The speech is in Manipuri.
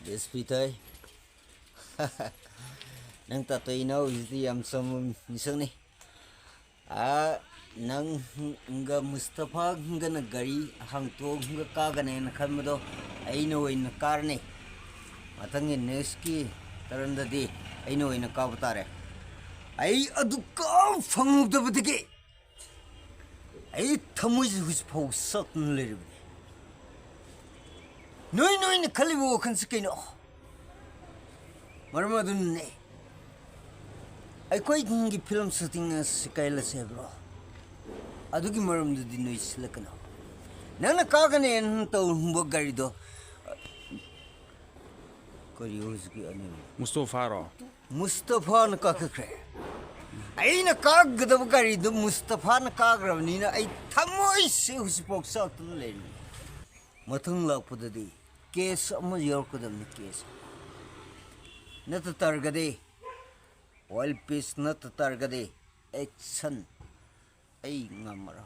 DSP Thoi. Nang tatoy na uzi am sam misang ni. Nang nga Mustafa nga nagari hangto nga kagane na kamado ay no in karne. Matangin neski tarandadi ay no in kabatare. Ay aduka fangudabadike. Ay tamuj huspau sakn lirbi. Noi na kalibo kan sakino. Marmadun ne. Ay koi ngi film shooting sikaila se bro. Adugi maram du dinoi silakano. Nana kagane en to humbo gari do. Kori houjiki ani. Mustafa na kakakre. Ay na kagdab gari do Mustafa na kagrav ni na ay tamoy se huspok sa tulay. Matung lakpudadi. Case ama yorkodam ni case. Natatargade. Oil piece natatargade. Action. Ay ngamara.